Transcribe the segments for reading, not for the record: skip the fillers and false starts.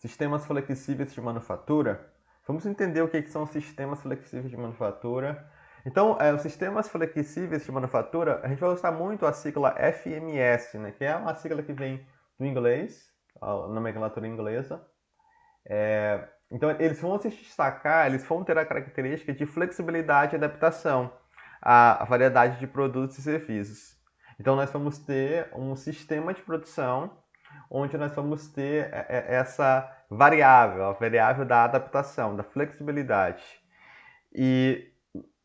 sistemas flexíveis de manufatura. Vamos entender o que são sistemas flexíveis de manufatura. Então, os sistemas flexíveis de manufatura, a gente vai usar muito a sigla FMS, né, que é uma sigla que vem do inglês, a nomenclatura inglesa. Então, eles vão se destacar, eles vão ter a característica de flexibilidade e adaptação à variedade de produtos e serviços. Então, nós vamos ter um sistema de produção onde nós vamos ter essa variável, a variável da adaptação, da flexibilidade. E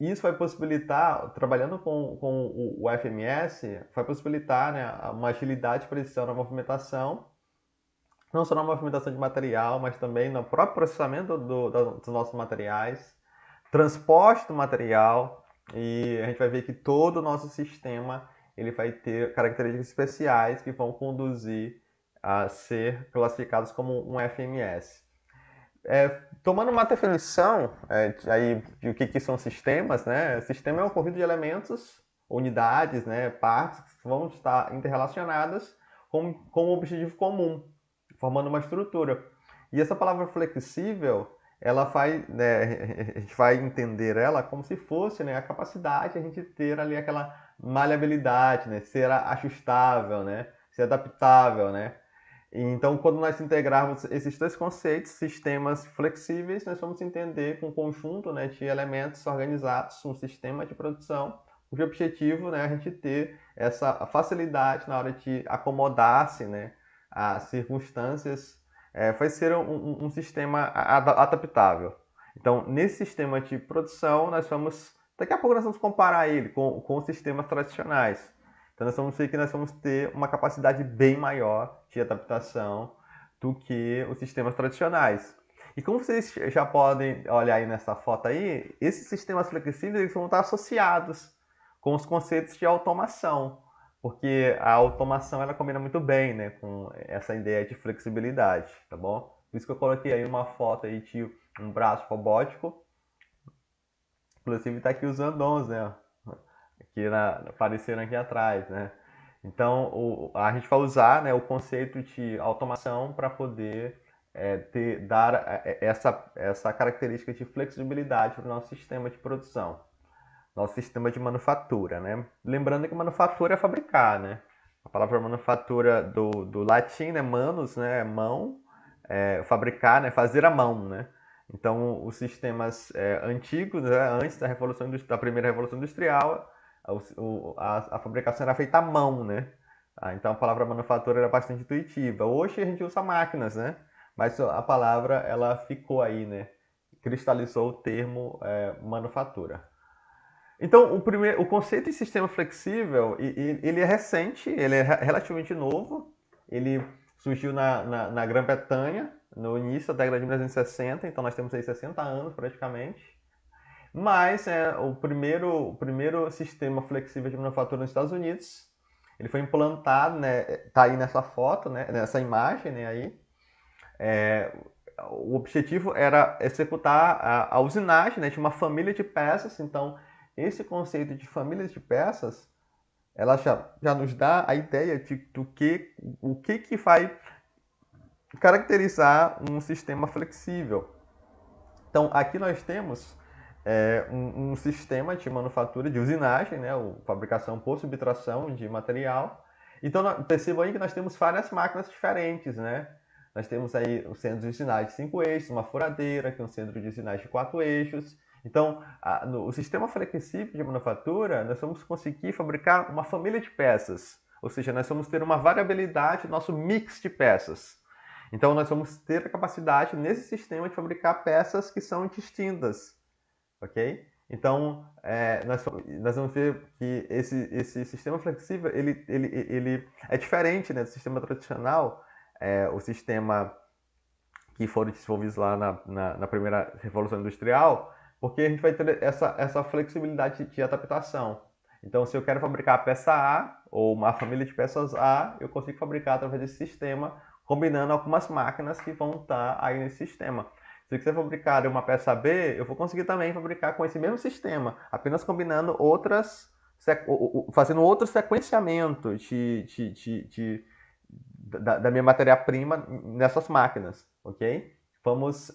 isso vai possibilitar, trabalhando com o FMS, vai possibilitar, né, uma agilidade e precisão na movimentação, não só na movimentação de material, mas também no próprio processamento dos nossos materiais, transporte do material, e a gente vai ver que todo o nosso sistema ele vai ter características especiais que vão conduzir a ser classificados como um FMS. Tomando uma definição aí de o que são sistemas, né? Sistema é um conjunto de elementos, unidades, né? Partes que vão estar interrelacionadas com um objetivo comum, formando uma estrutura. E essa palavra flexível, ela vai, né, a gente vai entender ela como se fosse, né, a capacidade de a gente ter ali aquela maleabilidade, né? Ser ajustável, né? Ser adaptável, né? Então, quando nós integrarmos esses dois conceitos, sistemas flexíveis, nós vamos entender com um conjunto, né, de elementos organizados, um sistema de produção, cujo objetivo, né, é a gente ter essa facilidade na hora de acomodar-se, né, a circunstâncias, vai ser um sistema adaptável. Então, nesse sistema de produção, daqui a pouco nós vamos comparar ele com os sistemas tradicionais. Então nós vamos ver que nós vamos ter uma capacidade bem maior de adaptação do que os sistemas tradicionais. E como vocês já podem olhar aí nessa foto aí, esses sistemas flexíveis eles vão estar associados com os conceitos de automação, porque a automação ela combina muito bem, né, com essa ideia de flexibilidade, tá bom? Por isso que eu coloquei aí uma foto aí de um braço robótico, inclusive está aqui os andons, né? Apareceram aqui atrás, né? Então, a gente vai usar, né, o conceito de automação para poder dar essa característica de flexibilidade para o nosso sistema de produção, nosso sistema de manufatura, né? Lembrando que manufatura é fabricar, né? A palavra manufatura do latim, né, manus, né, mão, fabricar, né, fazer à mão, né? Então, os sistemas antigos, né, antes da primeira revolução industrial, a fabricação era feita à mão, né? Então, a palavra manufatura era bastante intuitiva. Hoje a gente usa máquinas, né? Mas a palavra ela ficou aí, né? Cristalizou o termo manufatura. Então, o conceito de sistema flexível, ele é recente, ele é relativamente novo. Ele surgiu na Grã-Bretanha, no início da década de 1960, então nós temos aí 60 anos praticamente. Mas o primeiro sistema flexível de manufatura nos Estados Unidos, ele foi implantado, né, tá aí nessa foto, né, nessa imagem, né, aí. O objetivo era executar a usinagem, né, de uma família de peças. Então, esse conceito de família de peças, ela já nos dá a ideia o que vai caracterizar um sistema flexível. Então, aqui nós temos um sistema de manufatura, de usinagem, né, fabricação por subtração de material. Então, percebam aí que nós temos várias máquinas diferentes, né? Nós temos aí o centro de usinagem de 5 eixos, uma furadeira, que é um centro de usinagem de 4 eixos. Então, no sistema flexível de manufatura, nós vamos conseguir fabricar uma família de peças, ou seja, nós vamos ter uma variabilidade no nosso mix de peças. Então, nós vamos ter a capacidade, nesse sistema, de fabricar peças que são distintas, ok? Então, nós vamos ver que esse sistema flexível, ele é diferente, né, do sistema tradicional, o sistema que foram desenvolvidos lá na primeira Revolução Industrial, porque a gente vai ter essa flexibilidade de adaptação. Então, se eu quero fabricar a peça A, ou uma família de peças A, eu consigo fabricar através desse sistema, combinando algumas máquinas que vão estar aí nesse sistema. Se eu quiser fabricar uma peça B, eu vou conseguir também fabricar com esse mesmo sistema, apenas combinando fazendo outro sequenciamento da minha matéria-prima nessas máquinas, ok? Vamos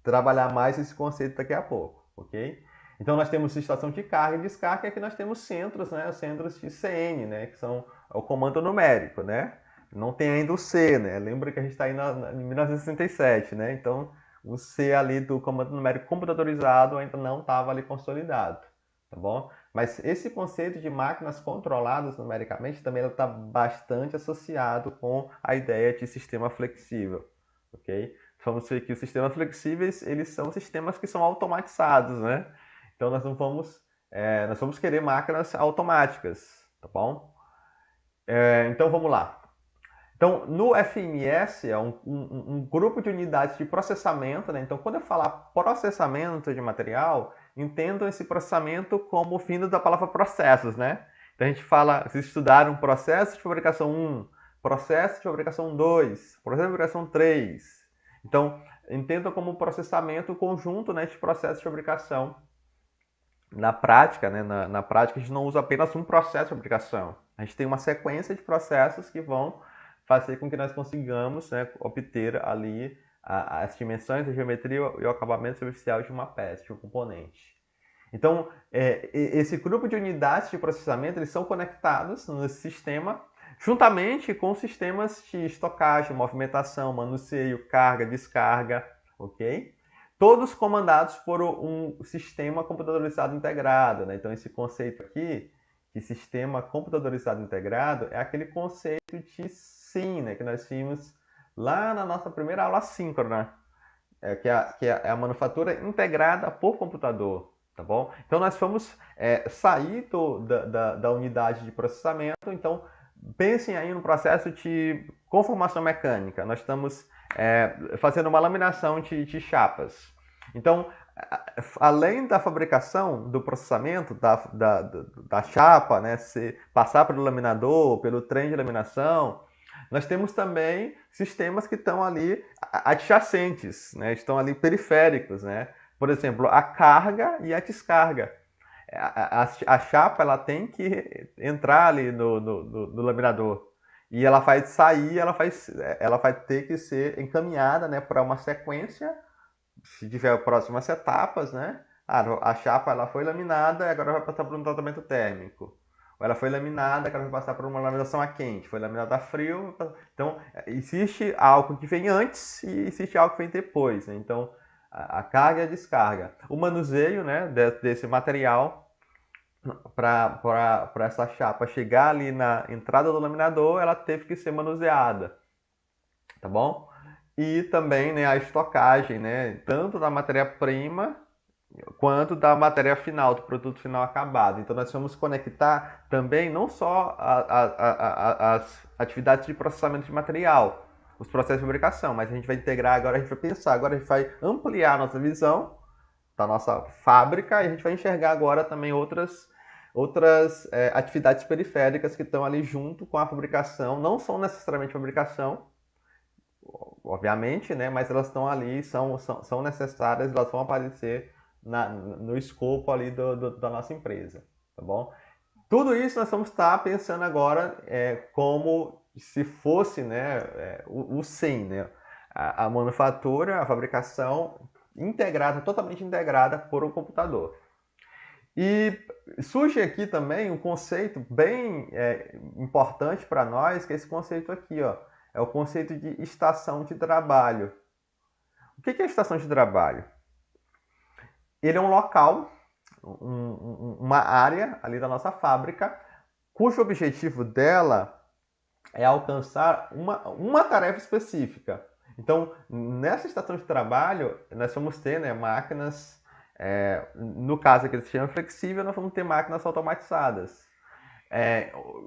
trabalhar mais esse conceito daqui a pouco, ok? Então nós temos estação de carga e descarga, e aqui nós temos centros, né? Os centros de CN, né? Que são o comando numérico, né? Não tem ainda o C, né? Lembra que a gente está aí em 1967, né? Então o C ali do comando numérico computadorizado ainda não estava ali consolidado, tá bom? Mas esse conceito de máquinas controladas numericamente também está bastante associado com a ideia de sistema flexível, ok? Vamos ver que os sistemas flexíveis, eles são sistemas que são automatizados, né? Então nós vamos querer máquinas automáticas, tá bom? Então vamos lá. Então, no FMS é um grupo de unidades de processamento, né? Então, quando eu falar processamento de material, entendam esse processamento como vindo da palavra processos, né? Então, a gente fala, vocês estudaram processo de fabricação 1, processo de fabricação 2, processo de fabricação 3. Então, entendam como processamento conjunto, né, de processos de fabricação. Na prática, né, na prática, a gente não usa apenas um processo de fabricação. A gente tem uma sequência de processos que vão fazer com que nós consigamos, né, obter ali as dimensões, a geometria e o acabamento superficial de uma peça, de um componente. Então, esse grupo de unidades de processamento, eles são conectados no sistema, juntamente com sistemas de estocagem, movimentação, manuseio, carga, descarga, ok? Todos comandados por um sistema computadorizado integrado, né? Então, esse conceito aqui, de sistema computadorizado integrado, é aquele conceito de SIM, né? Que nós vimos lá na nossa primeira aula síncrona, que é a manufatura integrada por computador, tá bom? Então, nós vamos sair da unidade de processamento. Então, pensem aí no processo de conformação mecânica. Nós estamos fazendo uma laminação de chapas. Então, além da fabricação, do processamento da chapa, né, passar pelo laminador, pelo trem de laminação, nós temos também sistemas que estão ali adjacentes, né, estão ali periféricos, né? Por exemplo, a carga e a descarga. A chapa ela tem que entrar ali no laminador e ela vai sair, ela vai ter que ser encaminhada, né, para uma sequência, se tiver próximas etapas, né? A chapa ela foi laminada, agora vai passar por um tratamento térmico. Ou ela foi laminada, agora vai passar por uma laminação a quente. Foi laminada a frio. Então, existe algo que vem antes e existe algo que vem depois, né? Então, a carga e a descarga. O manuseio, né, desse material para essa chapa chegar ali na entrada do laminador, ela teve que ser manuseada, tá bom? E também, né, a estocagem, né, tanto da matéria-prima quanto da matéria final, do produto final acabado. Então nós vamos conectar também não só as atividades de processamento de material, os processos de fabricação, mas a gente vai integrar agora, a gente vai pensar, agora a gente vai ampliar a nossa visão da nossa fábrica e a gente vai enxergar agora também outras atividades periféricas que estão ali junto com a fabricação, não são necessariamente fabricação, obviamente, né, mas elas estão ali, são necessárias, elas vão aparecer no escopo ali da nossa empresa, tá bom? Tudo isso nós vamos estar pensando agora como se fosse, né, o SIM, né, a manufatura, a fabricação integrada, totalmente integrada por um computador. E surge aqui também um conceito bem importante para nós, que é esse conceito aqui, ó, é o conceito de estação de trabalho. O que é estação de trabalho? Ele é um local, uma área ali da nossa fábrica, cujo objetivo dela é alcançar uma tarefa específica. Então, nessa estação de trabalho, nós vamos ter, né, máquinas, no caso aqui do sistema flexível, nós vamos ter máquinas automatizadas.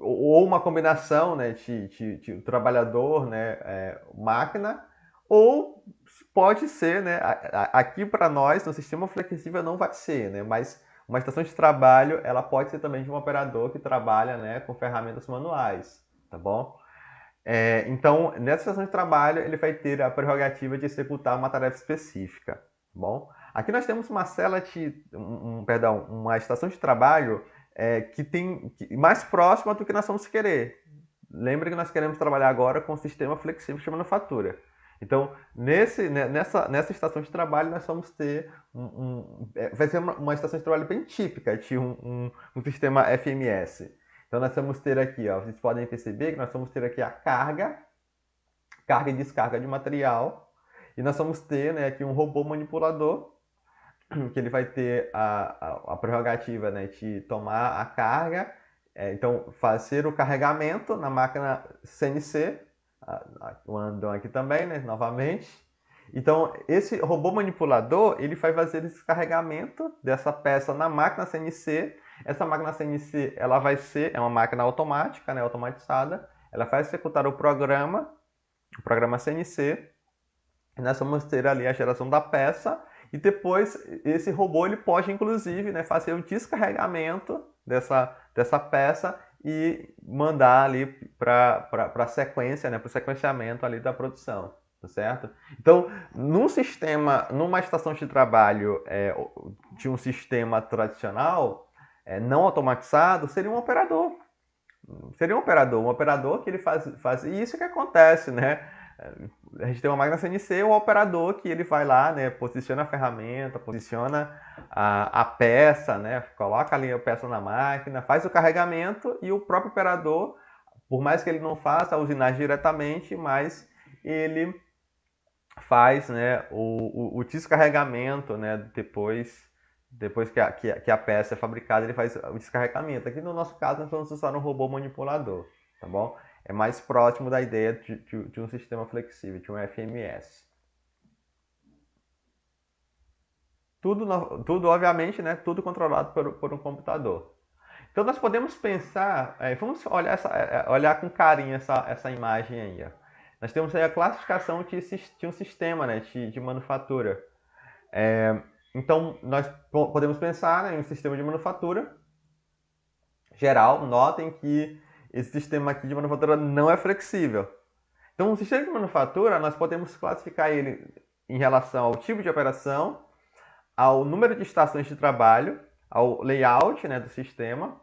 Ou uma combinação, né, de trabalhador, né, máquina, ou pode ser, né, aqui para nós, no sistema flexível não vai ser, né, mas uma estação de trabalho, ela pode ser também de um operador que trabalha, né, com ferramentas manuais, tá bom? Então, nessa estação de trabalho, ele vai ter a prerrogativa de executar uma tarefa específica, tá bom? Aqui nós temos uma cela uma estação de trabalho que tem mais próxima do que nós vamos querer, lembra que nós queremos trabalhar agora com o sistema flexível de manufatura. Então, nessa estação de trabalho, nós vamos ter vai ser uma estação de trabalho bem típica de um sistema FMS. Então, nós vamos ter aqui, ó, vocês podem perceber que nós vamos ter aqui a carga e descarga de material, e nós vamos ter, né, aqui um robô manipulador, que ele vai ter a prerrogativa, né, de tomar a carga, então fazer o carregamento na máquina CNC, o Andon aqui também, né, novamente. Então, esse robô manipulador, ele vai fazer esse carregamento dessa peça na máquina CNC. Essa máquina CNC, ela vai ser, é uma máquina automática, né, automatizada. Ela vai executar o programa CNC. Nós vamos ter ali a geração da peça e depois esse robô ele pode inclusive, né, fazer o descarregamento dessa peça e mandar ali para a sequência, né, para o sequenciamento ali da produção, tá certo? Então, numa estação de trabalho de um sistema tradicional, não automatizado, seria um operador. Seria um operador que ele faz e isso que acontece, né? A gente tem uma máquina CNC, um operador que ele vai lá, né, posiciona a ferramenta, posiciona a peça, né, coloca ali a peça na máquina, faz o carregamento e o próprio operador, por mais que ele não faça a usinagem diretamente, mas ele faz, né, o descarregamento, né, depois que a peça é fabricada, ele faz o descarregamento. Aqui no nosso caso, nós vamos usar um robô manipulador, tá bom? É mais próximo da ideia de um sistema flexível, de um FMS. Tudo obviamente, né, tudo controlado por um computador. Então nós podemos pensar, vamos olhar com carinho essa imagem aí. Ó. Nós temos aí a classificação de um sistema, né, de manufatura. Então nós podemos pensar, né, em um sistema de manufatura geral. Notem que esse sistema aqui de manufatura não é flexível. Então, o sistema de manufatura, nós podemos classificar ele em relação ao tipo de operação, ao número de estações de trabalho, ao layout, né, do sistema,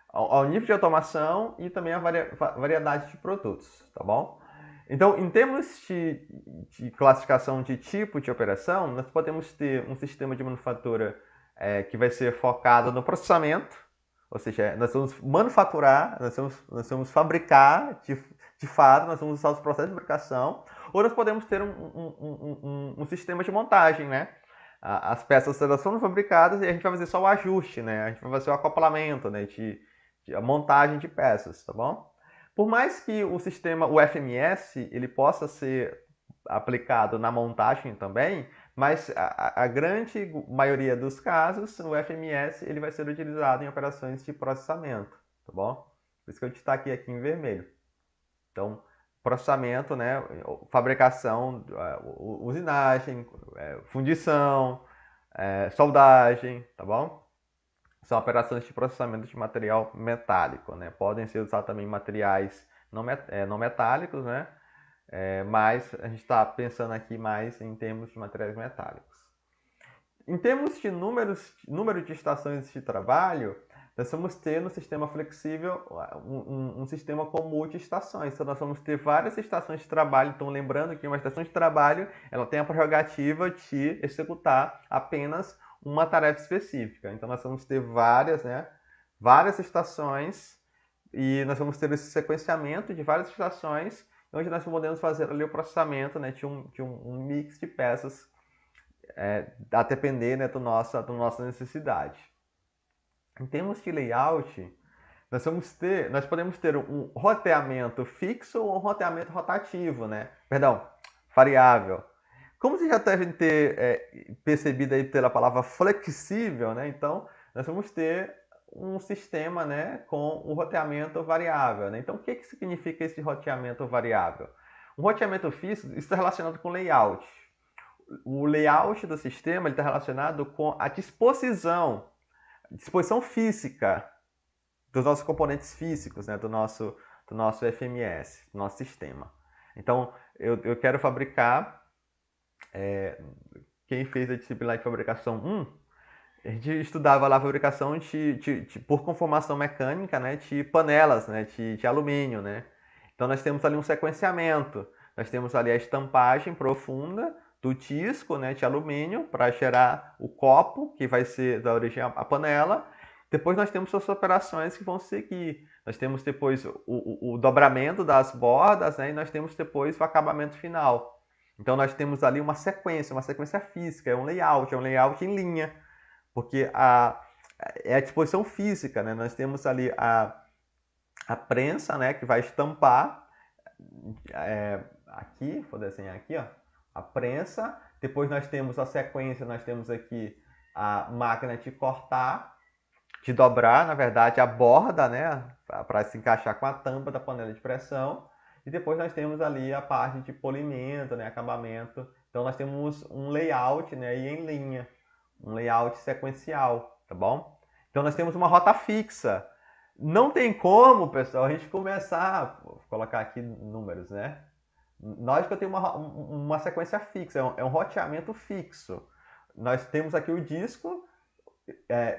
ao nível de automação e também a variedade de produtos, tá bom? Então, em termos de classificação de tipo de operação, nós podemos ter um sistema de manufatura que vai ser focado no processamento, ou seja, nós vamos manufaturar, nós vamos fabricar de fato, nós vamos usar os processos de fabricação, ou nós podemos ter um sistema de montagem, né? As peças elas foram fabricadas e a gente vai fazer só o ajuste, né? A gente vai fazer o acoplamento, né? A montagem de peças, tá bom? Por mais que o sistema, o FMS, ele possa ser aplicado na montagem também, mas a grande maioria dos casos, o FMS ele vai ser utilizado em operações de processamento, tá bom? Por isso que eu destaquei aqui em vermelho. Então, processamento, né, fabricação, usinagem, fundição, soldagem, tá bom? São operações de processamento de material metálico, né? Podem ser usados também materiais não metálicos, né? Mas a gente está pensando aqui mais em termos de materiais metálicos. Em termos de número de estações de trabalho, nós vamos ter no sistema flexível um sistema com multi-estações. Então, nós vamos ter várias estações de trabalho. Então, lembrando que uma estação de trabalho ela tem a prerrogativa de executar apenas uma tarefa específica. Então, nós vamos ter várias estações e nós vamos ter esse sequenciamento de várias estações, onde nós podemos fazer ali o processamento, né, de um mix de peças a depender, né, da nossa necessidade. Em termos de layout, nós podemos ter um roteamento fixo ou um roteamento rotativo, né? Perdão, variável. Como vocês já devem ter percebido aí pela palavra flexível, né? Então, nós vamos ter um sistema, né, com um roteamento variável, né? Então, o que significa esse roteamento variável? Um roteamento fixo está relacionado com layout. O layout do sistema está relacionado com a disposição física dos nossos componentes físicos, né, do nosso FMS, do nosso sistema. Então, eu quero fabricar, quem fez a disciplina de fabricação 1, a gente estudava lá a fabricação por conformação mecânica, né, de panelas, né, de alumínio, né. Então nós temos ali um sequenciamento. Nós temos ali a estampagem profunda do disco, né, de alumínio para gerar o copo, que vai ser da origem à panela. Depois nós temos as operações que vão seguir. Nós temos depois o dobramento das bordas, né, e nós temos depois o acabamento final. Então nós temos ali uma sequência física, é um layout em linha, porque é a disposição física, né? Nós temos ali a prensa, né, que vai estampar aqui, vou desenhar aqui, ó, a prensa. Depois nós temos a sequência, nós temos aqui a máquina de cortar, de dobrar, na verdade, a borda, né, para se encaixar com a tampa da panela de pressão. E depois nós temos ali a parte de polimento, né, acabamento. Então nós temos um layout, né, em linha, um layout sequencial, tá bom? Então nós temos uma rota fixa. Não tem como, pessoal, a gente começar, vou colocar aqui números, né? Nós que tem uma sequência fixa, é um roteamento fixo. Nós temos aqui o disco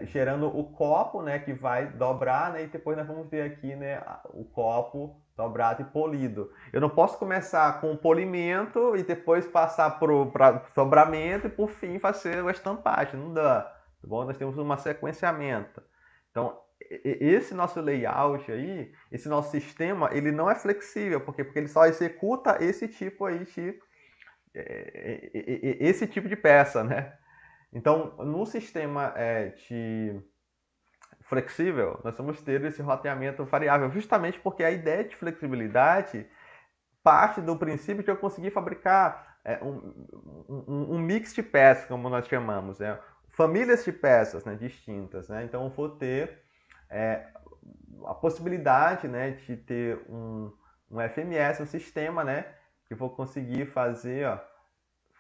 gerando o copo, né, que vai dobrar, né, e depois nós vamos ver aqui, né, o copo dobrado e polido. Eu não posso começar com o polimento e depois passar para dobramento e por fim fazer a estampagem, não dá. Tá bom? Nós temos um sequenciamento. Então, esse nosso layout aí, esse nosso sistema, ele não é flexível, porque ele só executa esse tipo aí esse tipo de peça, né? Então, no sistema de flexível, nós vamos ter esse roteamento variável, justamente porque a ideia de flexibilidade parte do princípio de eu conseguir fabricar um mix de peças, como nós chamamos, né? Famílias de peças, né, distintas. Né? Então, eu vou ter a possibilidade, né, de ter um FMS, um sistema, né, que eu vou conseguir fazer, ó,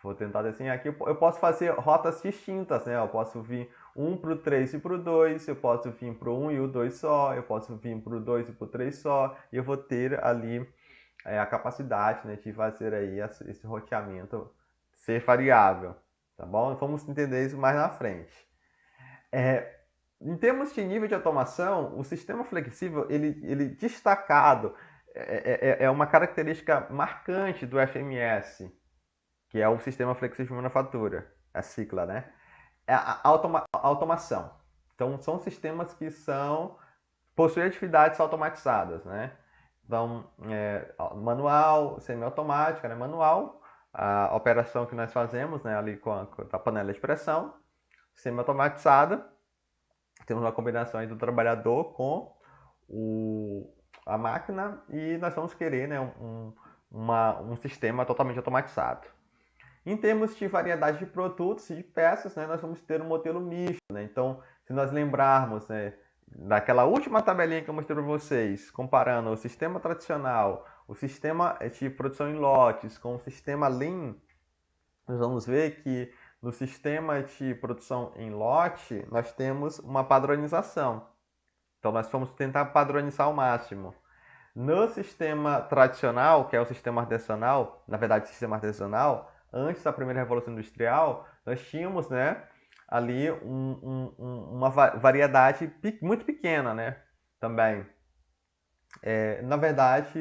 vou tentar desenhar aqui, eu posso fazer rotas distintas, né? Eu posso vir 1 para o 3 e para o 2, eu posso vir para o 1 e o 2 só, eu posso vir para o 2 e para o 3 só, e eu vou ter ali a capacidade, né, de fazer aí esse roteamento ser variável, tá bom? Vamos entender isso mais na frente. Em termos de nível de automação, o sistema flexível, ele destacado, é uma característica marcante do FMS, que é o Sistema Flexível de Manufatura, a sigla, né? É a automação. Então, são sistemas que possuem atividades automatizadas, né? Então, manual, semiautomática, né? Manual, a operação que nós fazemos, né? Ali com a panela de pressão, semiautomatizada, temos uma combinação aí do trabalhador com a máquina e nós vamos querer, né? Um sistema totalmente automatizado. Em termos de variedade de produtos e de peças, né, nós vamos ter um modelo misto. Né? Então, se nós lembrarmos, né, daquela última tabelinha que eu mostrei para vocês, comparando o sistema tradicional, o sistema de produção em lotes com o sistema Lean, nós vamos ver que no sistema de produção em lote, nós temos uma padronização. Então, nós vamos tentar padronizar ao máximo. No sistema tradicional, que é o sistema artesanal, na verdade, sistema artesanal, antes da primeira revolução industrial, nós tínhamos, né, ali uma variedade muito pequena, né, também. Na verdade,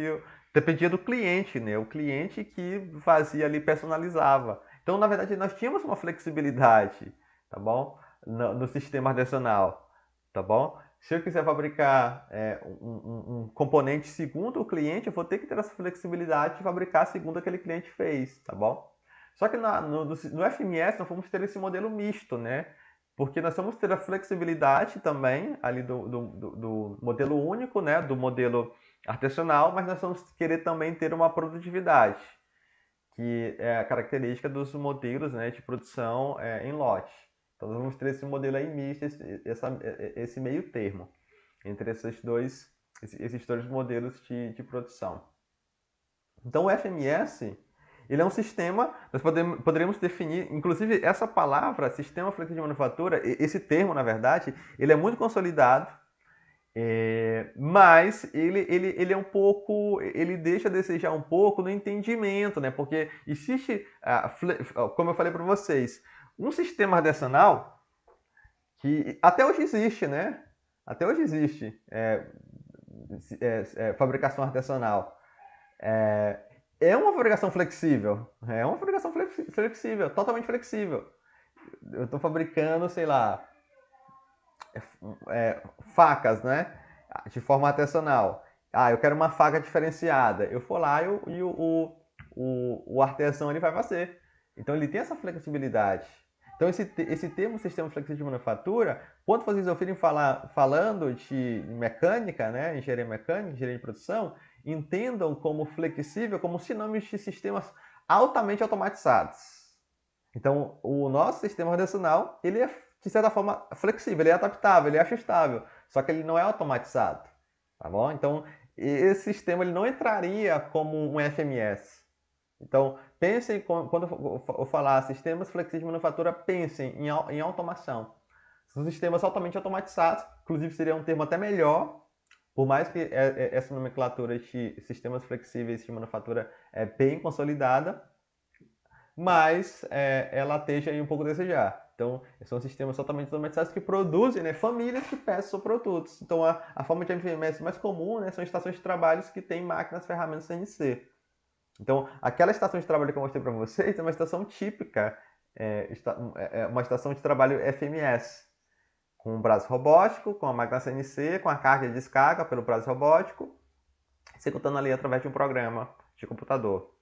dependia do cliente, né, o cliente que fazia ali, personalizava. Então, na verdade, nós tínhamos uma flexibilidade, tá bom, no sistema artesanal, tá bom? Se eu quiser fabricar um componente segundo o cliente, eu vou ter que ter essa flexibilidade de fabricar segundo aquele cliente fez, tá bom? Só que no FMS nós vamos ter esse modelo misto, né? Porque nós vamos ter a flexibilidade também ali do modelo único, né? Do modelo artesanal, mas nós vamos querer também ter uma produtividade, que é a característica dos modelos, né, de produção em lote. Então, nós vamos ter esse modelo aí misto, esse meio termo entre esses dois modelos de produção. Então, o FMS, ele é um sistema, nós poderíamos definir, inclusive essa palavra, sistema flexível de manufatura, esse termo, na verdade, ele é muito consolidado, mas ele é um pouco, ele deixa a desejar um pouco no entendimento, né? Porque existe, como eu falei para vocês, um sistema artesanal que até hoje existe, né? Até hoje existe fabricação artesanal. É uma fabricação flexível. É uma fabricação flexível, totalmente flexível. Eu estou fabricando, sei lá, facas, né? De forma artesanal. Ah, eu quero uma faca diferenciada. Eu for lá e o artesão ele vai fazer. Então ele tem essa flexibilidade. Então esse termo sistema flexível de manufatura, quando vocês ouvirem falando de mecânica, né, engenharia mecânica, engenharia de produção, entendam como flexível como sinônimo de sistemas altamente automatizados. Então o nosso sistema organizacional ele é de certa forma flexível, ele é adaptável, ele é ajustável, só que ele não é automatizado, tá bom? Então esse sistema ele não entraria como um FMS. Então, pensem, quando eu falar sistemas flexíveis de manufatura, pensem em automação. São sistemas altamente automatizados, inclusive seria um termo até melhor, por mais que essa nomenclatura de sistemas flexíveis de manufatura é bem consolidada, mas ela esteja aí um pouco a desejar. Então, são sistemas totalmente automatizados que produzem, né, famílias de peças ou produtos. Então, a forma de FMS mais comum, né, são estações de trabalho que têm máquinas, ferramentas CNC. Então, aquela estação de trabalho que eu mostrei para vocês é uma estação típica, uma estação de trabalho FMS, com um braço robótico, com a máquina CNC, com a carga e descarga pelo braço robótico, executando ali através de um programa de computador.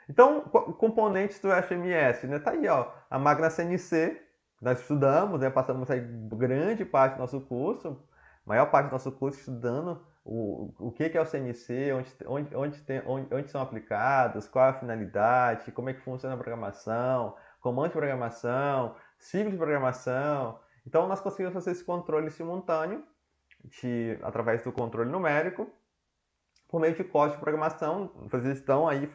Então, componentes do FMS, né? Tá aí, ó, a máquina CNC, nós estudamos, né? Passamos aí grande parte do nosso curso, maior parte do nosso curso estudando o que é o CNC, onde são aplicados, qual é a finalidade, como é que funciona a programação, comando de programação, ciclo de programação. Então, nós conseguimos fazer esse controle simultâneo através do controle numérico por meio de código de programação. Vocês estão aí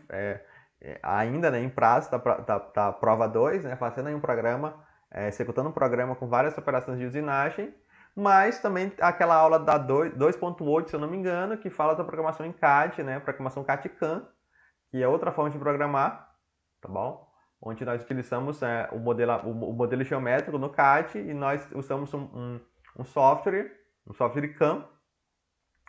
ainda, né, em prazo da prova 2, né, fazendo aí um programa, executando um programa com várias operações de usinagem, mas também aquela aula da 2.8, se eu não me engano, que fala da programação em CAD, né, programação CAD-CAM, que é outra forma de programar, tá bom? Onde nós utilizamos o modelo geométrico no CAD e nós usamos um software CAM,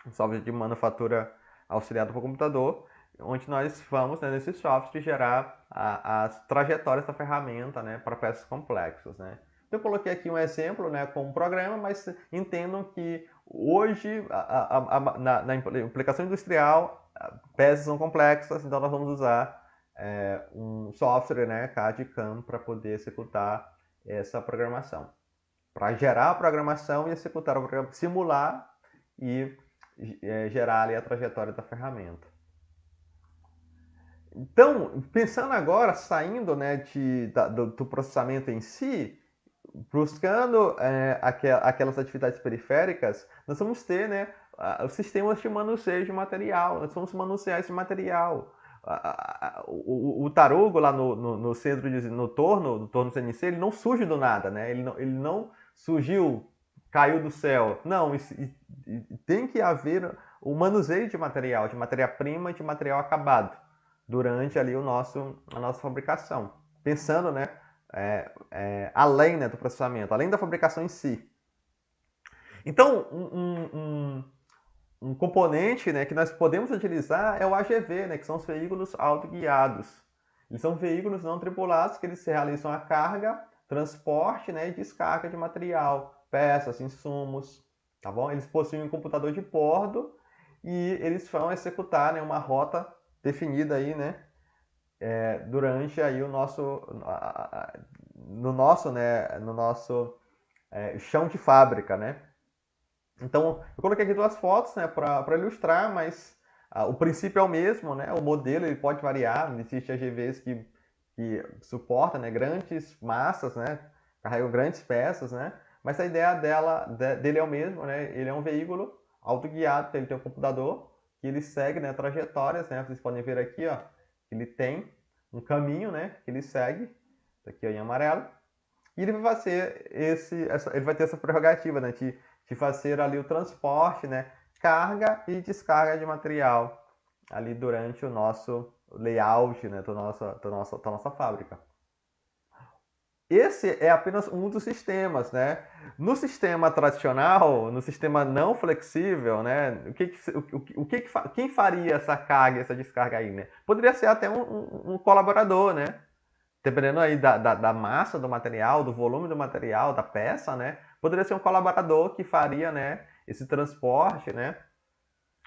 um software de manufatura auxiliado por computador, onde nós vamos, né, nesse software gerar as trajetórias da ferramenta, né, para peças complexas, né. Então, eu coloquei aqui um exemplo, né, com um programa, mas entendam que hoje, na implicação industrial, peças são complexas, então nós vamos usar um software, né, CAD e CAM, para poder executar essa programação. Para gerar a programação e executar o programa, simular e gerar ali a trajetória da ferramenta. Então, pensando agora, saindo, né, do processamento em si, buscando aquelas atividades periféricas, nós vamos ter, né, os sistemas de manuseio de material, nós vamos manusear esse material. O tarugo lá no centro, no torno CNC, ele não surge do nada, né? Ele não surgiu, caiu do céu. Não, tem que haver o manuseio de material, de matéria-prima e de material acabado durante ali a nossa fabricação. Pensando, né, além, né, do processamento, além da fabricação em si. Então, um componente, né, que nós podemos utilizar é o AGV, né, que são os veículos autoguiados. Eles são veículos não tripulados que eles realizam a carga, transporte, né, e descarga de material, peças, insumos, tá bom? Eles possuem um computador de bordo e eles vão executar, né, uma rota definida aí, né, durante aí no nosso chão de fábrica, né? Então, eu coloquei aqui duas fotos, né, para ilustrar, mas o princípio é o mesmo, né? O modelo ele pode variar, existem AGVs que suportam, né, grandes massas, né? Carregam grandes peças, né? Mas a ideia dele é o mesmo, né? Ele é um veículo autoguiado, ele tem um computador que ele segue, né, trajetórias, né? Vocês podem ver aqui, ó, ele tem um caminho, né, que ele segue, aqui ó, em amarelo, e ele vai fazer ele vai ter essa prerrogativa, né, de fazer ali o transporte, né, carga e descarga de material ali durante o nosso layout, né, da nossa fábrica. esse é apenas um dos sistemas, né? No sistema tradicional, no sistema não flexível, né? Quem faria essa carga, essa descarga aí, né? Poderia ser até um colaborador, né? Dependendo aí da massa do material, do volume do material, da peça, né? Poderia ser um colaborador que faria, né, esse transporte, né?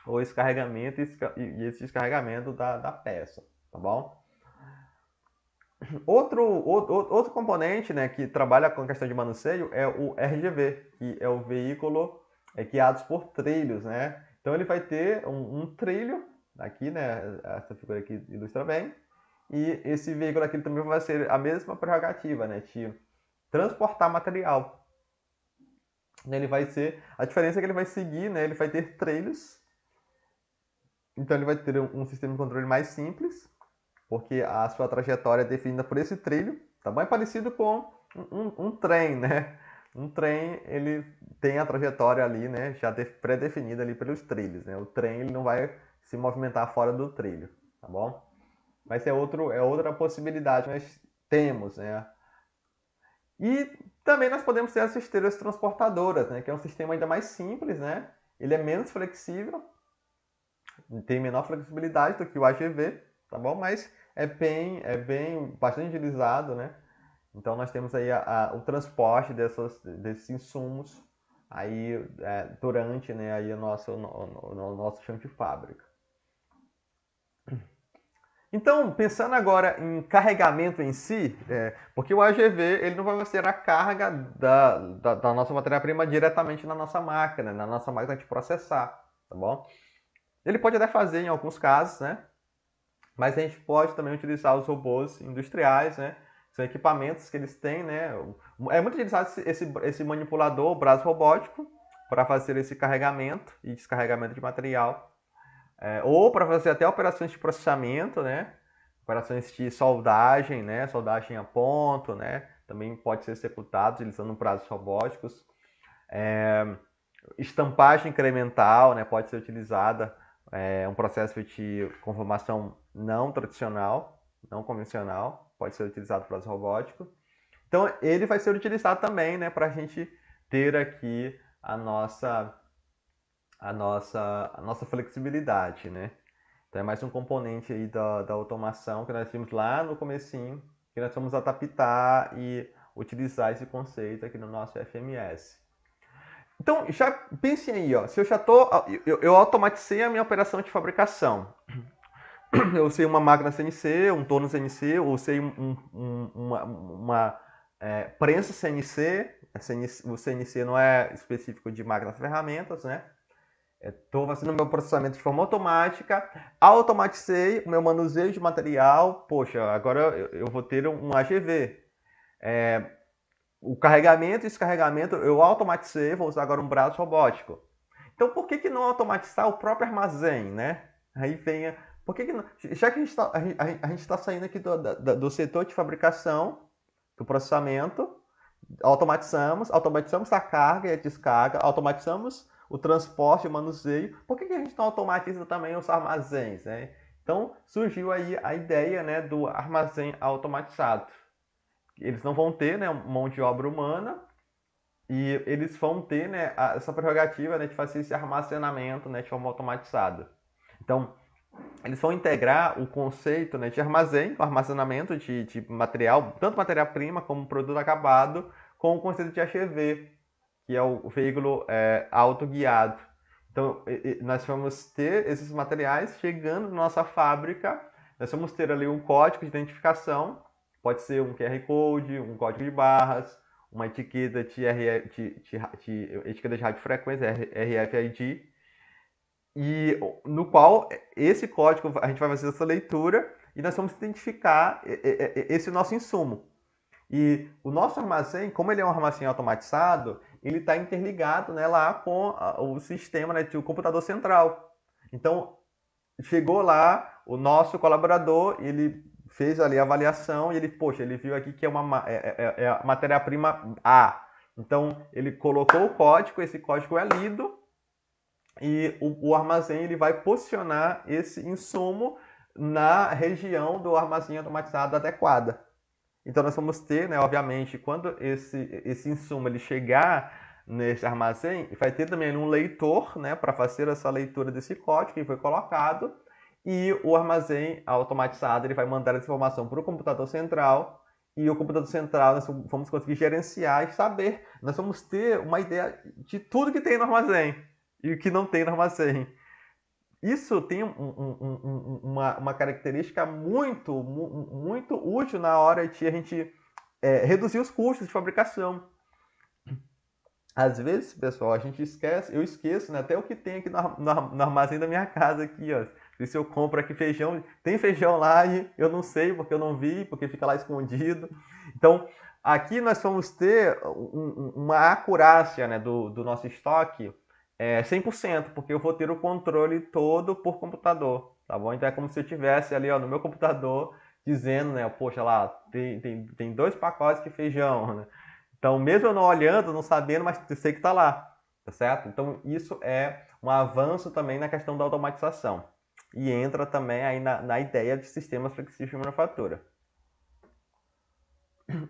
Ou esse carregamento e esse descarregamento da peça, tá bom? Outro componente, né, que trabalha com a questão de manuseio é o RGV, que é o veículo guiado por trilhos, né? Então ele vai ter um trilho, aqui, né, essa figura aqui ilustra bem, e esse veículo aqui também vai ser a mesma prerrogativa, né, de transportar material. Ele vai ser, a diferença é que ele vai seguir, né, ele vai ter trilhos, então ele vai ter um sistema de controle mais simples, porque a sua trajetória é definida por esse trilho, tá bom? É parecido com um trem, né? Um trem, ele tem a trajetória ali, né, já pré-definida ali pelos trilhos, né? O trem, ele não vai se movimentar fora do trilho, tá bom? Mas é outra possibilidade que nós temos, né? E também nós podemos ter as esteiras transportadoras, né, que é um sistema ainda mais simples, né? Ele é menos flexível, tem menor flexibilidade do que o AGV, tá bom? Mas é bem bastante utilizado, né? Então nós temos aí o transporte desses insumos aí durante, né, aí o nosso chão de fábrica. Então, pensando agora em carregamento em si, porque o AGV ele não vai ser a carga da nossa matéria-prima diretamente na nossa máquina de processar, tá bom? Ele pode até fazer em alguns casos, né? Mas a gente pode também utilizar os robôs industriais, né? São equipamentos que eles têm, né? É muito utilizado esse manipulador, o braço robótico, para fazer esse carregamento e descarregamento de material. Ou para fazer até operações de processamento, né? Operações de soldagem, né? Soldagem a ponto, né? Também pode ser executado utilizando braços robóticos. Estampagem incremental, né? Pode ser utilizada um processo de conformação não tradicional, não convencional, pode ser utilizado para os robóticos. Então, ele vai ser utilizado também, né, para a gente ter aqui a nossa flexibilidade, né? Então, é mais um componente aí da automação que nós vimos lá no comecinho, que nós vamos adaptar e utilizar esse conceito aqui no nosso FMS. Então, já pensem aí, ó, se eu automatizei a minha operação de fabricação. Eu usei uma máquina CNC, um torno CNC, eu usei uma prensa CNC. O CNC não é específico de máquinas ferramentas, né? Estou fazendo meu processamento de forma automática, automatizei o meu manuseio de material. Poxa, agora eu vou ter um AGV. O carregamento e descarregamento eu automatizei, vou usar agora um braço robótico. Então, por que não automatizar o próprio armazém, né? Aí vem, por que não, já que a gente está saindo aqui do setor de fabricação, do processamento, automatizamos a carga e a descarga, automatizamos o transporte e o manuseio, por que a gente não automatiza também os armazéns, né? Então, surgiu aí a ideia, né, do armazém automatizado. Eles não vão ter, né, mão de obra humana, e eles vão ter, né, essa prerrogativa, né, de fazer esse armazenamento, né, de forma automatizada. Então, eles vão integrar o conceito, né, de armazém, o armazenamento de material, tanto matéria-prima como produto acabado, com o conceito de AGV, que é o veículo autoguiado. Então, nós vamos ter esses materiais chegando na nossa fábrica, nós vamos ter ali um código de identificação, pode ser um QR Code, um código de barras, uma etiqueta etiqueta de radiofrequência, RFID, e no qual esse código a gente vai fazer essa leitura e nós vamos identificar esse nosso insumo. E o nosso armazém, como ele é um armazém automatizado, ele está interligado, né, lá com o sistema, né, do computador central. Então, chegou lá o nosso colaborador, ele fez ali a avaliação e ele viu aqui que é a matéria-prima A. Então, ele colocou o código, esse código é lido e o armazém ele vai posicionar esse insumo na região do armazém automatizado adequada. Então nós vamos ter, né, obviamente, quando esse insumo ele chegar nesse armazém, vai ter também um leitor, né, para fazer essa leitura desse código que foi colocado, e o armazém automatizado ele vai mandar essa informação para o computador central, e o computador central nós vamos conseguir gerenciar e saber, nós vamos ter uma ideia de tudo que tem no armazém e o que não tem no armazém. Isso tem uma característica muito útil na hora de a gente reduzir os custos de fabricação. Às vezes, pessoal, a gente esquece, eu esqueço, né, até o que tem aqui no armazém da minha casa aqui, ó. Se eu compro aqui feijão, tem feijão lá e eu não sei porque eu não vi, porque fica lá escondido. Então, aqui nós vamos ter uma acurácia, né, do nosso estoque 100%, porque eu vou ter o controle todo por computador, tá bom? Então é como se eu tivesse ali, ó, no meu computador dizendo, né, poxa lá, tem 2 pacotes de feijão, né? Então, mesmo eu não olhando, não sabendo, mas eu sei que está lá, tá certo? Então, isso é um avanço também na questão da automatização. E entra também aí na ideia de sistemas flexíveis de manufatura.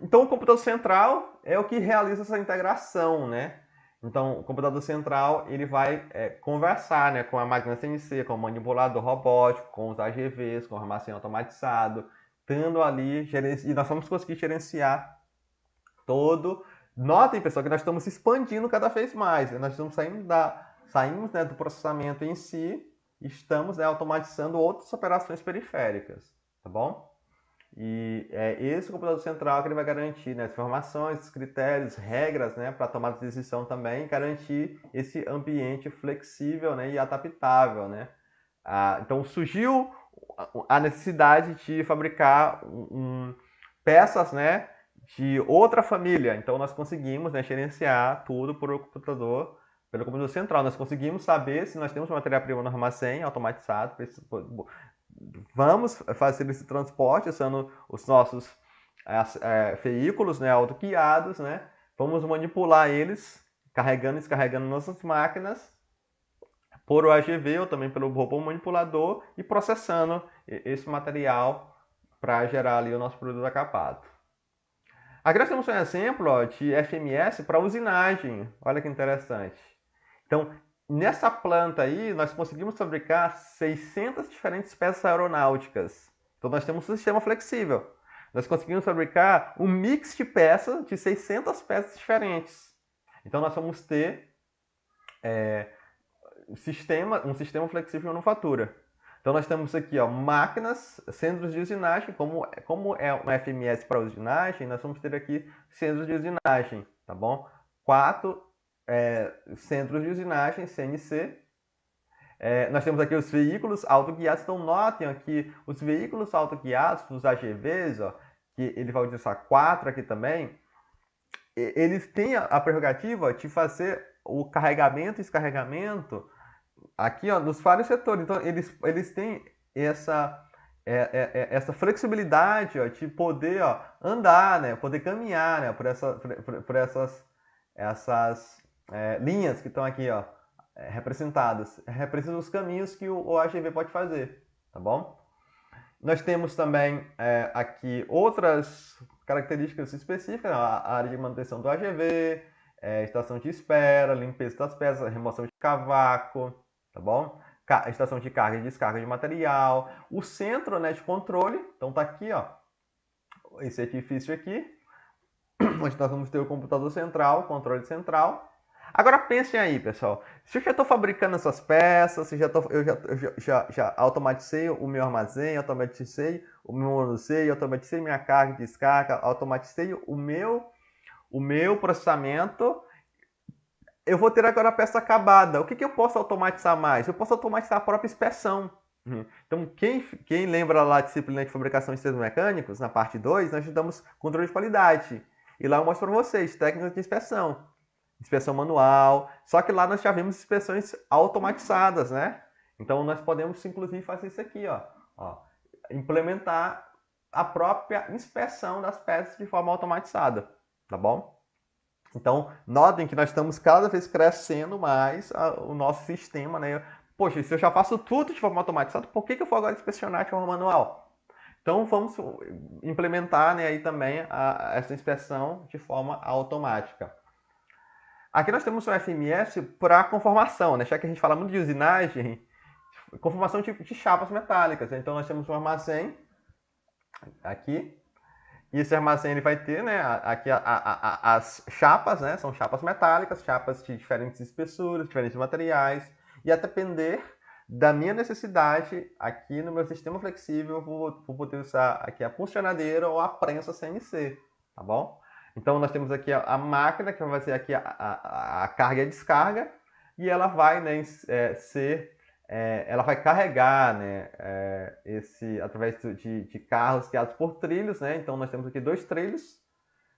Então, o computador central é o que realiza essa integração, né? Então, o computador central ele vai conversar, né, com a máquina CNC, com o manipulador robótico, com os AGVs, com o armazém automatizado, tendo ali, e nós vamos conseguir gerenciar todo. Notem, pessoal, que nós estamos expandindo cada vez mais. Nós estamos saímos, né, do processamento em si, estamos, né, automatizando outras operações periféricas, tá bom? E é esse computador central que ele vai garantir, né, as informações, os critérios, regras, né, para tomar decisão também, garantir esse ambiente flexível, né, e adaptável, né. Então surgiu a necessidade de fabricar peças, né, de outra família. Então nós conseguimos, né, gerenciar tudo pelo computador central. Nós conseguimos saber se nós temos matéria-prima no armazém automatizado. Vamos fazer esse transporte usando os nossos veículos, né, autoguiados, né? Vamos manipular eles, carregando e descarregando nossas máquinas por o AGV ou também pelo robô manipulador e processando esse material para gerar ali o nosso produto acabado. Aqui nós temos um exemplo, ó, de FMS para usinagem. Olha que interessante. Então, nessa planta aí, nós conseguimos fabricar 600 diferentes peças aeronáuticas. Então, nós temos um sistema flexível. Nós conseguimos fabricar um mix de peças, de 600 peças diferentes. Então, nós vamos ter um sistema flexível de manufatura. Então, nós temos aqui, ó, máquinas, centros de usinagem. Como é uma FMS para usinagem, nós vamos ter aqui centros de usinagem, tá bom? 4 centros de usinagem, CNC. Nós temos aqui os veículos autoguiados. Então, notem aqui, os veículos autoguiados, os AGVs, ó, que ele vai utilizar 4 aqui também, eles têm a prerrogativa de fazer o carregamento e descarregamento aqui, ó, nos vários setores. Então, eles têm essa flexibilidade, ó, de poder, ó, andar, né, poder caminhar, né, por essas linhas que estão aqui, ó, representadas. Representam os caminhos que o AGV pode fazer, tá bom? Nós temos também aqui outras características específicas, a área de manutenção do AGV, estação de espera, limpeza das peças, remoção de cavaco, tá bom? Estação de carga e descarga de material, o centro, né, de controle. Então tá aqui, ó, esse edifício aqui, onde nós vamos ter o computador central, o controle central. Agora pensem aí, pessoal, se eu já estou fabricando essas peças, se eu já automatizei o meu armazém, automatizei o meu manuseio, automatizei minha carga e descarga, automatizei o meu processamento, eu vou ter agora a peça acabada. O que eu posso automatizar mais? Eu posso automatizar a própria inspeção. Então, quem lembra lá a disciplina de fabricação de sistemas mecânicos, na parte 2, nós estudamos controle de qualidade. E lá eu mostro para vocês técnicas de inspeção. Inspeção manual. Só que lá nós já vimos inspeções automatizadas, né? Então, nós podemos, inclusive, fazer isso aqui, ó, implementar a própria inspeção das peças de forma automatizada, tá bom? Então, notem que nós estamos cada vez crescendo mais o nosso sistema, né? Poxa, se eu já faço tudo de forma automatizada, por que eu vou agora inspecionar de forma manual? Então vamos implementar, né, aí também essa inspeção de forma automática. Aqui nós temos o FMS para conformação, né? Já que a gente fala muito de usinagem, conformação de chapas metálicas. Então nós temos um armazém aqui, e esse armazém ele vai ter, né, aqui as chapas, né? São chapas metálicas, chapas de diferentes espessuras, diferentes materiais, e a depender da minha necessidade, aqui no meu sistema flexível, eu vou poder usar aqui a funcionadeira ou a prensa CNC, tá bom? Então nós temos aqui a máquina, que vai fazer aqui a carga e a descarga, e ela vai, né, ela vai carregar, né, através de carros guiados por trilhos, né? Então nós temos aqui dois trilhos,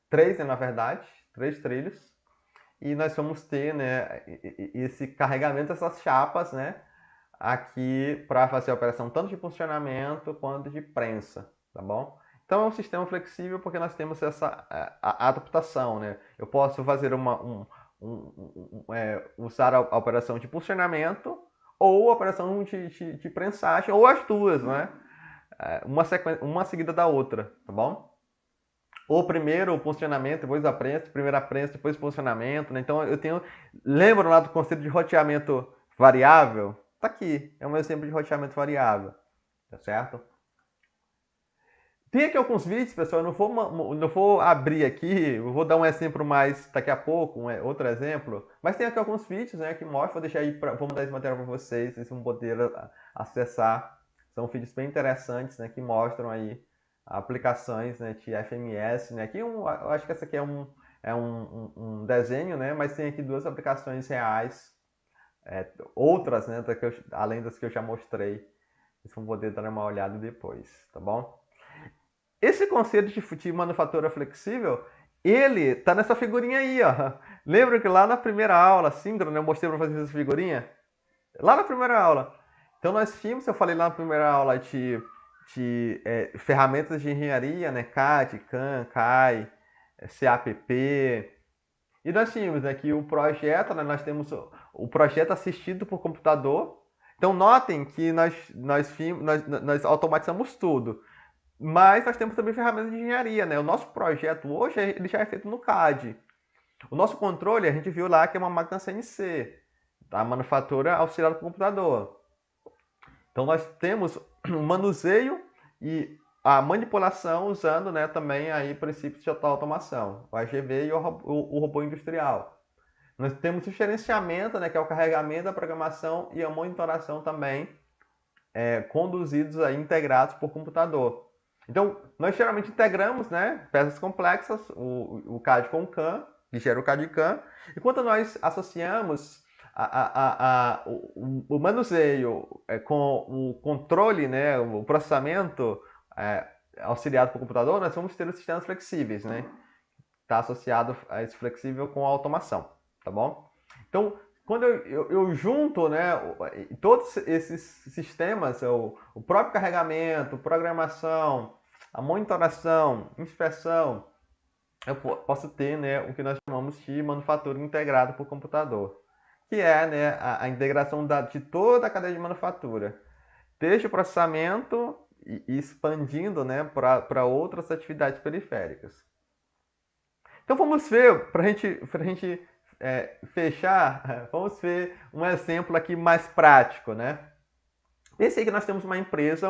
três, né, na verdade, três trilhos, e nós vamos ter, né, esse carregamento dessas chapas, né, aqui para fazer a operação tanto de funcionamento quanto de prensa, tá bom? Então é um sistema flexível porque nós temos essa adaptação, né? Eu posso fazer usar a operação de funcionamento ou a operação de prensagem, ou as duas, né? Uma seguida da outra, tá bom? Ou primeiro o funcionamento, depois a prensa, primeiro a prensa, depois o funcionamento, né? Então eu tenho. Lembra lá do conceito de roteamento variável? Tá aqui, é um exemplo de roteamento variável, tá certo? Tem aqui alguns vídeos, pessoal, eu não vou abrir aqui, eu vou dar um exemplo mais daqui a pouco, outro exemplo, mas tem aqui alguns vídeos, né, que mostram, vou deixar aí, vou mandar esse material para vocês, vocês vão poder acessar, são vídeos bem interessantes, né, que mostram aí aplicações, né, de FMS, né, aqui eu acho que essa aqui um desenho, né, mas tem aqui duas aplicações reais, outras, né, além das que eu já mostrei, vocês vão poder dar uma olhada depois, tá bom? Esse conceito de manufatura flexível, ele tá nessa figurinha aí, ó. Lembra que lá na primeira aula, síncrona, eu mostrei para fazer essa figurinha? Lá na primeira aula. Então nós tínhamos, eu falei lá na primeira aula de ferramentas de engenharia, né? CAD, CAM, CAI, CAPP. E nós tínhamos aqui o projeto, né? Nós temos o projeto assistido por computador. Então notem que nós automatizamos tudo. Mas nós temos também ferramentas de engenharia, né? O nosso projeto hoje ele já é feito no CAD. O nosso controle, a gente viu lá que é uma máquina CNC, tá? Manufatura auxiliada por computador. Então nós temos o manuseio e a manipulação usando, né, também aí princípios de automação, o AGV e o robô industrial. Nós temos o gerenciamento, né, que é o carregamento da programação e a monitoração também, conduzidos aí, integrados por computador. Então, nós geralmente integramos, né, peças complexas, o CAD com o CAM, que gera o CAD e CAM, e quando nós associamos o manuseio com o controle, né, o processamento auxiliado por computador, nós vamos ter os sistemas flexíveis, né? Está associado a esse flexível com a automação, tá bom? Então, quando eu junto, né, todos esses sistemas, o próprio carregamento, programação, a monitoração, inspeção, eu posso ter, né, o que nós chamamos de manufatura integrada por computador, que é, né, a integração de toda a cadeia de manufatura, desde o processamento e expandindo, né, para outras atividades periféricas. Então vamos ver, para a gente fechar, vamos ver um exemplo aqui mais prático, né? Pense aí que nós temos uma empresa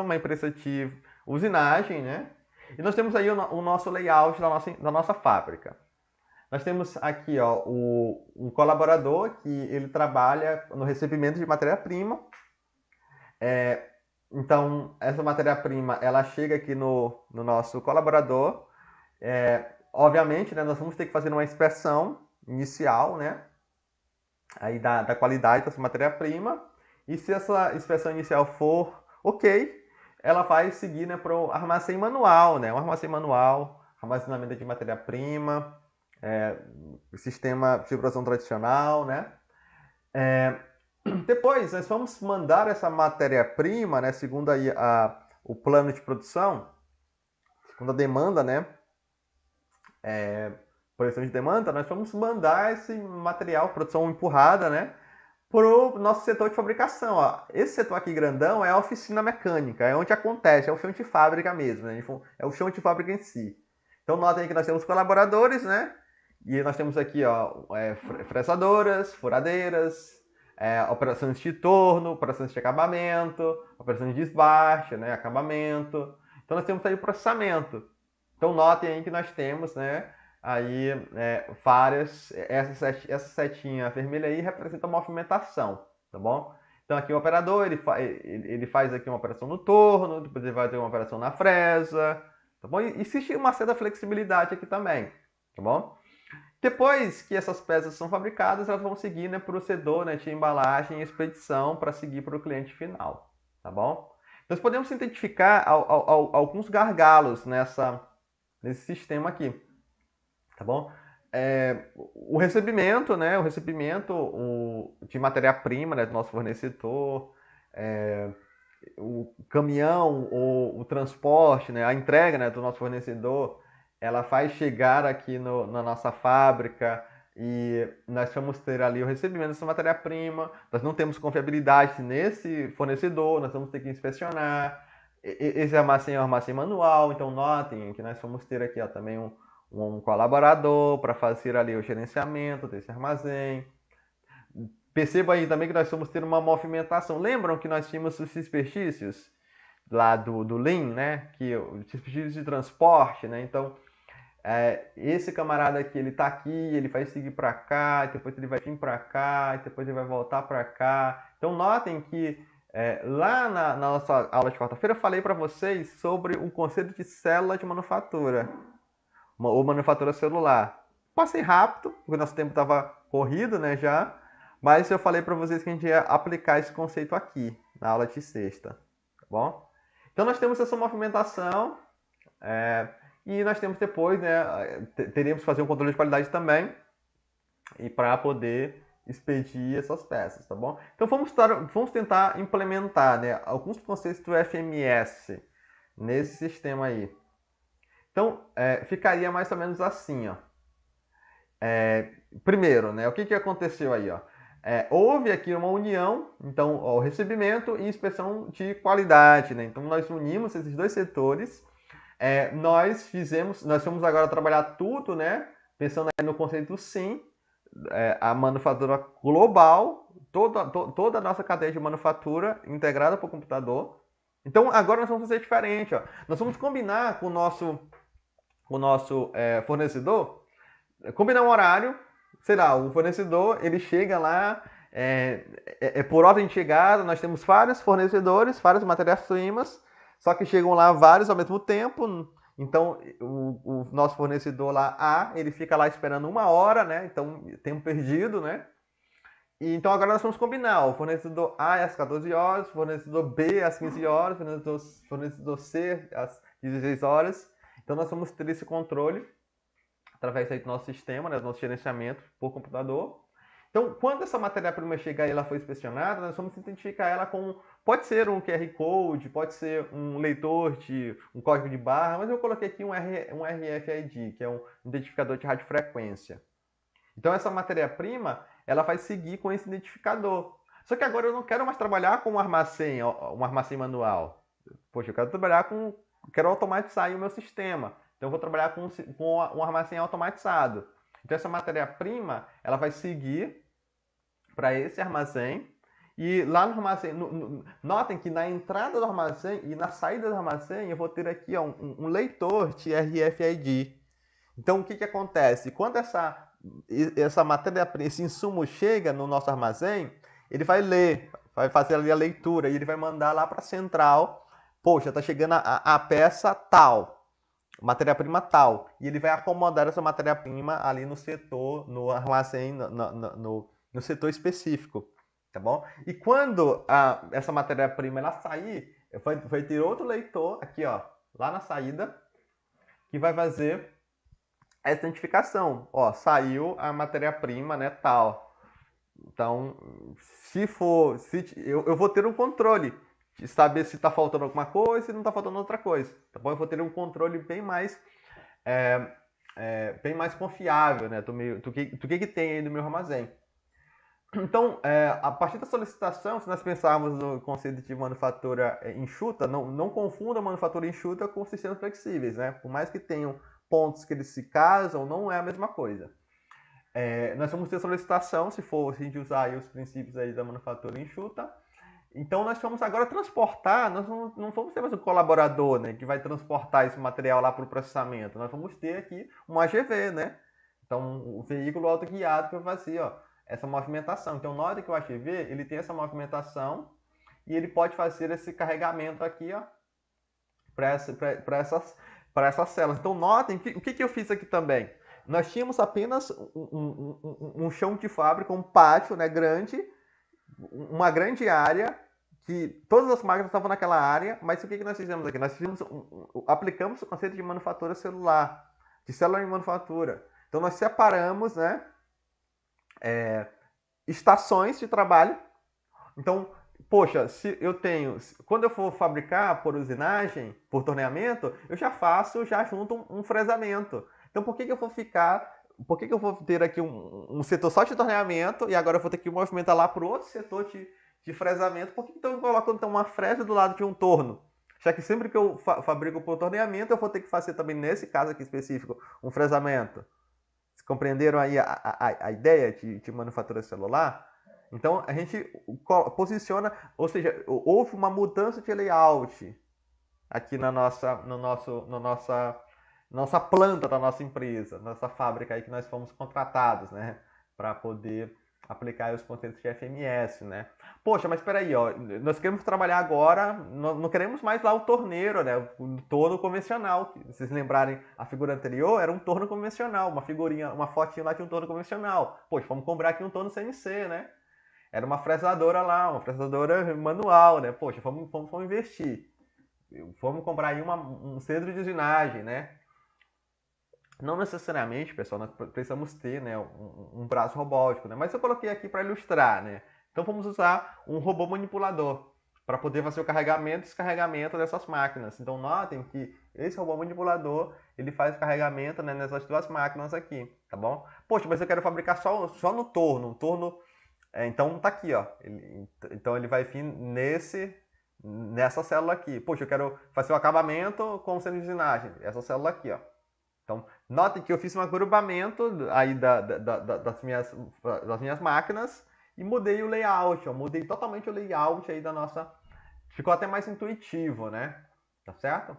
de usinagem, né? E nós temos aí o nosso layout da nossa fábrica. Nós temos aqui, ó, um colaborador que ele trabalha no recebimento de matéria-prima. Então, essa matéria-prima, ela chega aqui no nosso colaborador. Obviamente, né, nós vamos ter que fazer uma inspeção inicial, né, aí da qualidade dessa matéria-prima, e se essa inspeção inicial for ok, ela vai seguir, né, para o armazém manual, né, um armazém manual, armazenamento de matéria-prima, sistema de produção tradicional, né. Depois, nós vamos mandar essa matéria-prima, né, segundo aí o plano de produção, segundo a demanda, né, projeção de demanda, nós vamos mandar esse material, produção empurrada, né, para o nosso setor de fabricação. Ó. Esse setor aqui grandão é a oficina mecânica, é onde acontece, é o chão de fábrica mesmo, né? É o chão de fábrica em si. Então notem que nós temos colaboradores, né? E nós temos aqui ó, fresadoras, furadeiras, operações de torno, operações de acabamento, operações de desbaste, né? Acabamento. Então nós temos aí o processamento. Então notem aí que nós temos, né? Aí várias, essa setinha vermelha aí representa a movimentação, tá bom? Então aqui o operador, ele faz aqui uma operação no torno, depois ele vai ter uma operação na fresa, tá bom? E existe uma certa flexibilidade aqui também, tá bom? Depois que essas peças são fabricadas, elas vão seguir, né, para o setor, né, de embalagem e expedição para seguir para o cliente final, tá bom? Nós podemos identificar alguns gargalos nesse sistema aqui, tá bom? O recebimento, né? O recebimento de matéria-prima, né, do nosso fornecedor, o caminhão ou o transporte, né, a entrega, né, do nosso fornecedor, ela vai chegar aqui na nossa fábrica e nós vamos ter ali o recebimento dessa matéria-prima. Nós não temos confiabilidade nesse fornecedor, nós vamos ter que inspecionar. Esse armazém é um armazém manual, então notem que nós vamos ter aqui ó, também um colaborador para fazer ali o gerenciamento desse armazém. Perceba aí também que nós vamos ter uma movimentação. Lembram que nós tínhamos os desperdícios lá do Lean, né? Que os desperdícios de transporte, né? Então, esse camarada aqui, ele tá aqui, ele vai seguir para cá, depois ele vai vir para cá, depois ele vai voltar para cá. Então, notem que lá na nossa aula de quarta-feira eu falei para vocês sobre o conceito de célula de manufatura, ou manufatura celular. Passei rápido, porque nosso tempo estava corrido, né, já. Mas eu falei para vocês que a gente ia aplicar esse conceito aqui, na aula de sexta, tá bom? Então nós temos essa movimentação, e nós temos depois, né, teríamos que fazer um controle de qualidade também, e para poder expedir essas peças, tá bom? Então vamos tentar implementar, né, alguns conceitos do FMS nesse sistema aí. Então ficaria mais ou menos assim, ó. Primeiro, né, o que aconteceu aí, ó? Houve aqui uma união, então, ó, o recebimento e inspeção de qualidade, né? Então, nós unimos esses dois setores, nós fomos agora trabalhar tudo, né? Pensando aí no conceito SIM, a manufatura global, toda a nossa cadeia de manufatura integrada por computador. Então, agora nós vamos fazer diferente, ó. Nós vamos combinar com o nosso fornecedor, combinar um horário, sei lá, o fornecedor, ele chega lá, por ordem de chegada, nós temos vários fornecedores, várias matérias-primas, só que chegam lá vários ao mesmo tempo, então o nosso fornecedor lá, A, ele fica lá esperando 1 hora, né, então tempo perdido, né, e então agora nós vamos combinar, o fornecedor A é às 14 horas, o fornecedor B às 15 horas, o fornecedor C às 16 horas, então nós vamos ter esse controle através aí do nosso sistema, né, do nosso gerenciamento por computador. Então, quando essa matéria-prima chegar e ela for inspecionada, nós vamos identificar ela com, pode ser um QR Code, pode ser um leitor de um código de barra, mas eu coloquei aqui um RFID, que é um identificador de radiofrequência. Então, essa matéria-prima, ela vai seguir com esse identificador. Só que agora eu não quero mais trabalhar com um armazém manual. Poxa, eu quero automatizar aí o meu sistema. Então eu vou trabalhar com um armazém automatizado. Então essa matéria-prima, ela vai seguir para esse armazém e lá no armazém, notem que na entrada do armazém e na saída do armazém eu vou ter aqui ó, um leitor de RFID. Então o que acontece? Quando essa matéria-prima, esse insumo chega no nosso armazém, ele vai ler, vai fazer ali a leitura e ele vai mandar lá para a central. Poxa, está chegando a peça tal, matéria-prima tal. E ele vai acomodar essa matéria-prima ali no setor, no armazém, no setor específico. Tá bom? E quando essa matéria-prima ela sair, vai ter outro leitor aqui, ó, lá na saída, que vai fazer essa identificação. Ó, saiu a matéria-prima, né, tal. Então, eu vou ter um controle de saber se está faltando alguma coisa e se não está faltando outra coisa. Tá bom? Eu vou ter um controle bem mais confiável, né, do que tem aí no meu armazém. Então, a partir da solicitação, se nós pensarmos no conceito de manufatura enxuta, não confunda a manufatura enxuta com sistemas flexíveis, né? Por mais que tenham pontos que eles se casam, não é a mesma coisa. Nós vamos ter solicitação, se for a gente usar aí os princípios aí da manufatura enxuta. Então, nós vamos agora transportar, nós não vamos ter mais um colaborador, né, que vai transportar esse material lá para o processamento. Nós vamos ter aqui um AGV, né? Então, o veículo autoguiado que vai fazer, ó, essa movimentação. Então, nota que o AGV, ele tem essa movimentação e ele pode fazer esse carregamento aqui, ó, para essas células. Então, notem o que eu fiz aqui também. Nós tínhamos apenas um chão de fábrica, um pátio, né, grande, uma grande área, que todas as máquinas estavam naquela área, mas o que nós fizemos aqui? Nós aplicamos o conceito de manufatura celular, de célula em manufatura. Então, nós separamos, né, estações de trabalho. Então, poxa, se eu tenho, quando eu for fabricar por usinagem, por torneamento, eu já junto um fresamento. Então, por que eu vou ter aqui um setor só de torneamento e agora eu vou ter que movimentar lá para o outro setor de fresamento? Por que então eu coloco então uma fresa do lado de um torno? Já que sempre que eu fabrico por torneamento, eu vou ter que fazer também, nesse caso aqui específico, um fresamento. Vocês compreenderam aí a ideia de manufatura celular? Então a gente posiciona, ou seja, houve uma mudança de layout aqui na nossa planta da nossa empresa, nossa fábrica aí que nós fomos contratados, né, para poder aplicar os conceitos de FMS, né? Poxa, mas espera aí, ó, nós queremos trabalhar agora, não queremos mais lá o torneiro, né? O torno convencional. Se vocês lembrarem a figura anterior, era um torno convencional, uma figurinha, uma fotinha lá de um torno convencional. Poxa, vamos comprar aqui um torno CNC, né? Era uma fresadora lá, uma fresadora manual, né? Poxa, vamos investir. Vamos comprar aí um centro de usinagem, né? Não necessariamente, pessoal, nós precisamos ter, né, um braço robótico, né? Mas eu coloquei aqui para ilustrar, né? Então vamos usar um robô manipulador para poder fazer o carregamento e descarregamento dessas máquinas. Então notem que esse robô manipulador, ele faz o carregamento, né, nessas duas máquinas aqui, tá bom? Poxa, mas eu quero fabricar só no torno. Um torno, então tá aqui, ó. Então ele vai vir nessa célula aqui. Poxa, eu quero fazer o acabamento com centro de usinagem. Essa célula aqui, ó. Então, notem que eu fiz um agrupamento aí das minhas máquinas e mudei o layout, ó, mudei totalmente o layout aí da nossa... Ficou até mais intuitivo, né? Tá certo?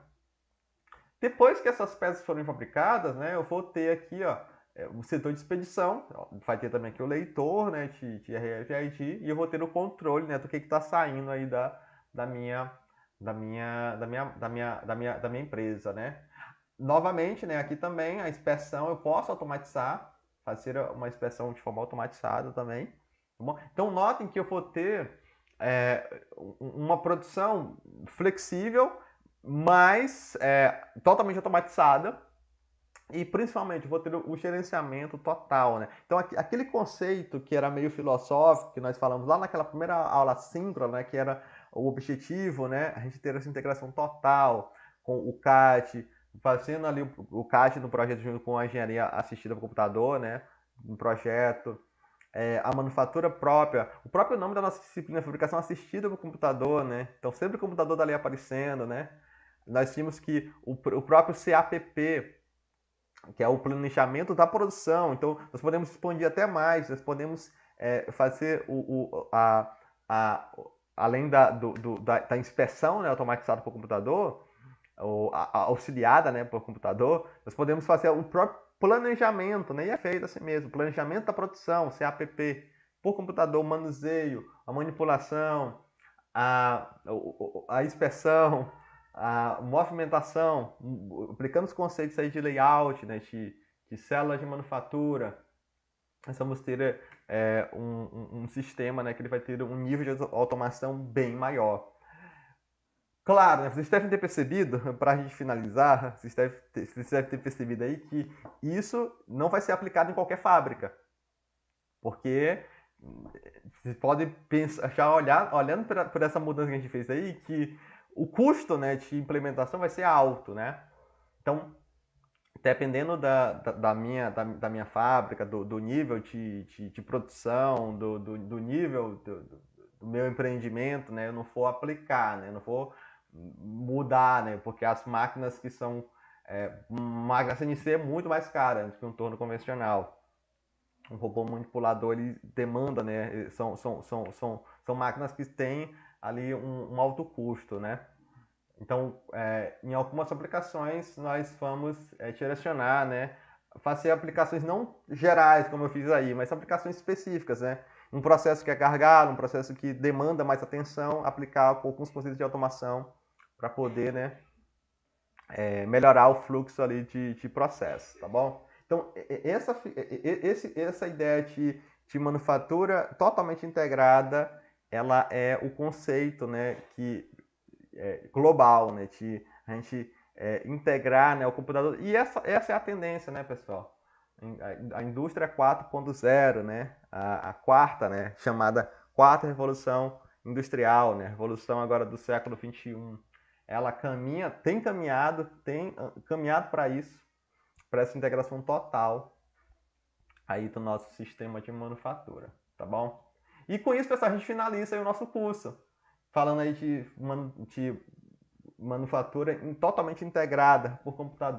Depois que essas peças forem fabricadas, né, eu vou ter aqui, ó, o setor de expedição, vai ter também aqui o leitor, né, de RFID, e eu vou ter o controle, né, do que está saindo aí da minha empresa, né? Novamente, né, aqui também a inspeção eu posso automatizar, fazer uma inspeção de forma automatizada também. Tá bom? Então notem que eu vou ter uma produção flexível, mas totalmente automatizada. E principalmente vou ter o gerenciamento total, né? Então aquele conceito que era meio filosófico, que nós falamos lá naquela primeira aula síncrona, né, que era o objetivo, né, a gente ter essa integração total com o CAD, fazendo ali o CAD no projeto junto com a engenharia assistida por computador, né, no projeto, a manufatura própria, o próprio nome da nossa disciplina, fabricação assistida por computador, né? Então sempre o computador dali aparecendo, né? Nós tínhamos que o próprio CAPP, que é o planejamento da produção. Então, nós podemos expandir até mais, nós podemos fazer além da inspeção, né, automatizada por computador, ou auxiliada, né, por computador, nós podemos fazer o próprio planejamento, né, e é feito assim mesmo, planejamento da produção, CAPP, por computador, manuseio, a manipulação, a inspeção, a movimentação, aplicando os conceitos aí de layout, né, de células de manufatura, nós vamos ter um sistema, né, que ele vai ter um nível de automação bem maior. Claro, né, vocês devem ter percebido, para a gente finalizar, vocês devem ter percebido aí que isso não vai ser aplicado em qualquer fábrica, porque vocês podem pensar, olhando por essa mudança que a gente fez aí, que o custo, né, de implementação vai ser alto, né? Então, dependendo da minha fábrica, do nível de produção, do nível do meu empreendimento, né, eu não for aplicar, né, eu não for mudar, né, porque as máquinas que são máquina CNC é muito mais cara do que um torno convencional. Um robô manipulador ele demanda, né, são máquinas que têm ali um alto custo, né? Então, em algumas aplicações, nós vamos direcionar, né? Fazer aplicações não gerais, como eu fiz aí, mas aplicações específicas, né? Um processo que é gargalo, um processo que demanda mais atenção, aplicar alguns conceitos de automação para poder, né, melhorar o fluxo ali de processo, tá bom? Então, essa ideia de manufatura totalmente integrada, ela é o conceito, né, que global, né? De a gente integrar, né, o computador. E essa é a tendência, né, pessoal? A indústria 4.0, né? A quarta, né? Chamada quarta revolução industrial, né? Revolução agora do século 21. Ela tem caminhado para isso, para essa integração total aí do nosso sistema de manufatura, tá bom? E com isso, pessoal, a gente finaliza aí o nosso curso, falando aí de manufatura totalmente integrada por computador.